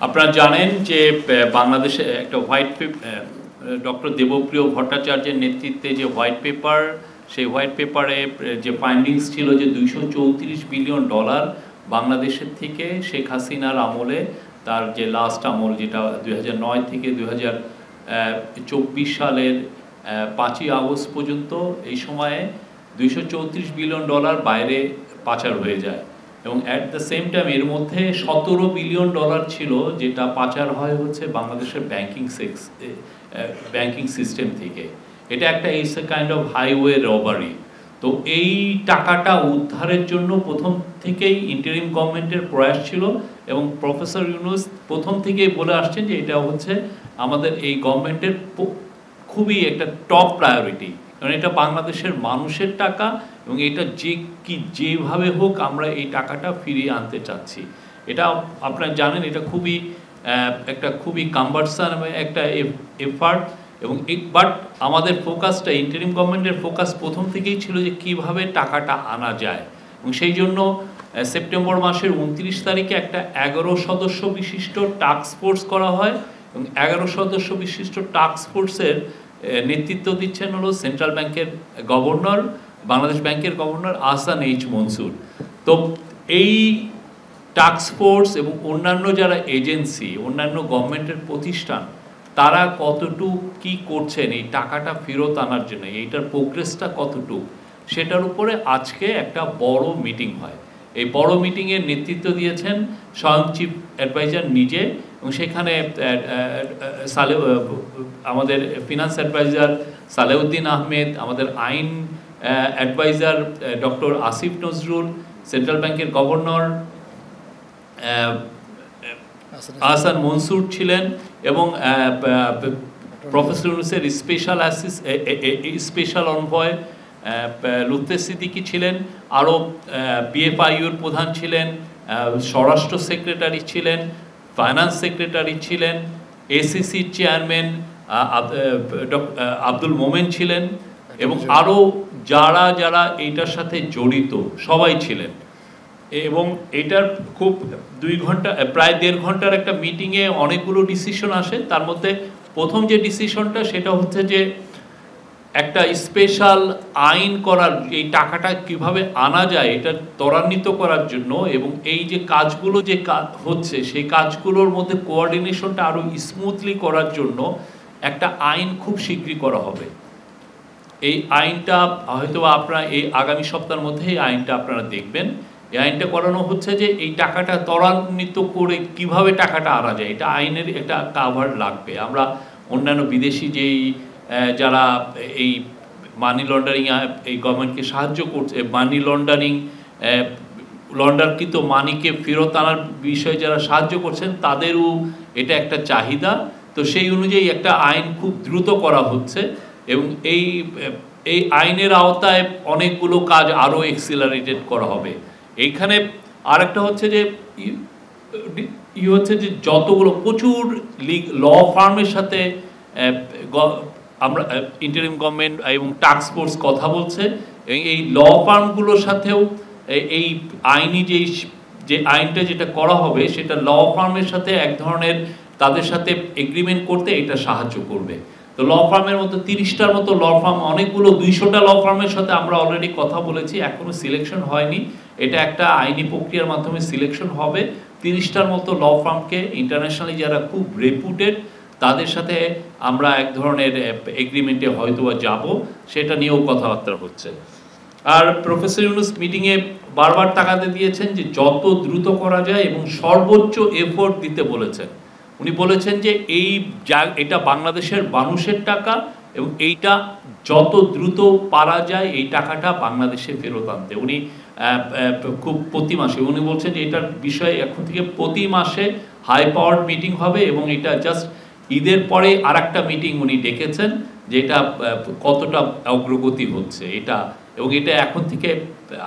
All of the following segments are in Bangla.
আপনারা জানেন যে বাংলাদেশে একটা ডক্টর দেবপ্রিয় ভট্টাচার্যের নেতৃত্বে যে হোয়াইট পেপার, সেই হোয়াইট পেপারে যে ফাইন্ডিংস ছিল যে $234 বিলিয়ন বাংলাদেশের থেকে শেখ হাসিনার আমলে, তার যে লাস্ট আমল যেটা 2009 থেকে 2024 সালের 5ই আগস্ট পর্যন্ত, এই সময়ে $234 বিলিয়ন বাইরে পাচার হয়ে যায়। এবং অ্যাট দ্য সেম টাইম এর মধ্যে $17 বিলিয়ন ছিল যেটা পাচার হয় হচ্ছে বাংলাদেশের ব্যাংকিং সিস্টেম থেকে। এটা একটা it's a kind of highway robbery. তো এই টাকাটা উদ্ধারের জন্য প্রথম থেকেই ইন্টারিম গভর্নমেন্টের প্রয়াস ছিল, এবং প্রফেসর ইউনূস প্রথম থেকেই বলে আসছেন যে এটা হচ্ছে আমাদের এই গভর্নমেন্টের খুবই একটা টপ প্রায়োরিটি, কারণ এটা বাংলাদেশের মানুষের টাকা এবং এটা যেভাবে হোক আমরা এই টাকাটা ফিরিয়ে আনতে চাচ্ছি। এটা আপনারা জানেন এটা খুবই কাম্বারসাম একটা এফার্ট, এবং বাট আমাদের ফোকাসটা, ইন্টারিম গভর্নমেন্টের ফোকাস প্রথম থেকেই ছিল যে কিভাবে টাকাটা আনা যায়। এবং সেই জন্য সেপ্টেম্বর মাসের 29 তারিখে একটা 11 সদস্য বিশিষ্ট টাস্ক ফোর্স করা হয়, এবং 11 সদস্য বিশিষ্ট টাস্ক ফোর্সের নেতৃত্ব দিচ্ছেন হলো সেন্ট্রাল ব্যাংকের গভর্নর, বাংলাদেশ ব্যাংকের গভর্নর আহসান এইচ মনসুর। তো এই টাস্ক ফোর্স এবং অন্যান্য যারা এজেন্সি, অন্যান্য গভর্নমেন্টের প্রতিষ্ঠান, তারা কতটুকু কি করছেন এই টাকাটা ফেরত আনার জন্য, এইটার প্রোগ্রেসটা কতটুকু, সেটার উপরে আজকে একটা বড় মিটিং হয়। এই বড় মিটিংয়ের নেতৃত্ব দিয়েছেন স্বয়ং চিফ অ্যাডভাইজার নিজে, এবং সেখানে আমাদের ফিনান্স অ্যাডভাইজার সালেউদ্দিন আহমেদ, আমাদের আইন adviser doctor Asif Nazrul, central ব্যাংকের গভর্নর আহসান মনসুর ছিলেন, এবং প্রফেসর ইউনূসের স্পেশাল অনভয় লুৎফে সিদ্দিকী ছিলেন, আরও বিএফআইউর প্রধান ছিলেন, স্বরাষ্ট্র সেক্রেটারি ছিলেন, ফাইন্যান্স সেক্রেটারি ছিলেন, এসিসির চেয়ারম্যান আব্দুল মোমেন ছিলেন, এবং আরও যারা এইটার সাথে জড়িত সবাই ছিলেন। এবং এটার খুব 2 ঘন্টা, প্রায় 1.5 ঘন্টার একটা মিটিংয়ে অনেকগুলো ডিসিশন আসে। তার মধ্যে প্রথম যে ডিসিশনটা সেটা হচ্ছে যে একটা স্পেশাল আইন করার, এই টাকাটা কিভাবে আনা যায় এটা ত্বরান্বিত করার জন্য, এবং এই যে কাজগুলো যে হচ্ছে সেই কাজগুলোর মধ্যে কোঅর্ডিনেশনটা আরও স্মুথলি করার জন্য একটা আইন খুব শীঘ্রই করা হবে। এই আইনটা হয়তো আপনারা এই আগামী সপ্তাহের মধ্যে এই আইনটা আপনারা দেখবেন। এই আইনটা করানো হচ্ছে যে এই টাকাটা ত্বরান্বিত করে কিভাবে টাকাটা আনা যায়, এটা আইনের একটা কাভার লাগবে। আমরা অন্যান্য বিদেশি যেই যারা এই মানি লন্ডারিং এই গভর্নমেন্টকে সাহায্য করছে, মানি লন্ডারকৃত মানিকে ফেরত আনার বিষয়ে যারা সাহায্য করছেন, তাদেরও এটা একটা চাহিদা। তো সেই অনুযায়ী একটা আইন খুব দ্রুত করা হচ্ছে, এবং এই আইনের আওতায় অনেকগুলো কাজ আরও এক্সিলারেটেড করা হবে। এইখানে আরেকটা হচ্ছে যে যতগুলো প্রচুর ল ফার্মের সাথে আমরা ইন্টারিম গভর্নমেন্ট এবং টাস্ক ফোর্স কথা বলছে, এবং এই ল ফার্মগুলোর সাথেও এই আইনি যে আইনটা যেটা করা হবে সেটা ল ফার্মের সাথে এক ধরনের তাদের সাথে এগ্রিমেন্ট করতে এটা সাহায্য করবে। তো ল ফার্মের মতো 30টার মতো ল ফার্ম, অনেকগুলো 200টা ল ফার্মের সাথে আমরা অলরেডি কথা বলেছি, এখনো সিলেকশন হয়নি। এটা একটা আইনি প্রক্রিয়ার মাধ্যমে সিলেকশন হবে। 30টার মতো ল ফার্মকে ইন্টারন্যাশনালি যারা খুব রেপুটেড, তাদের সাথে আমরা এক ধরনের এগ্রিমেন্টে হয়তো যাব, সেটা নিয়েও কথাবার্তা হচ্ছে। আর প্রফেসর ইউনূস মিটিংয়ে বারবার তাকাতে দিয়েছেন যে যত দ্রুত করা যায় এবং সর্বোচ্চ এফোর্ট দিতে বলেছেন। উনি বলেছেন যে এটা বাংলাদেশের মানুষের টাকা, এবং এইটা যত দ্রুত পারা যায় এই টাকাটা বাংলাদেশে ফেরত আনতে উনি খুব প্রতি মাসে, উনি বলছেন যে এটার বিষয়ে এখন থেকে প্রতি মাসে হাই পাওয়ার্ড মিটিং হবে, এবং এটা জাস্ট ঈদের পরে আরেকটা মিটিং উনি ডেকেছেন যে এটা কতটা অগ্রগতি হচ্ছে এটা, এবং এটা এখন থেকে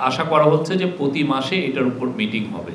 আশা করা হচ্ছে যে প্রতি মাসে এটার উপর মিটিং হবে।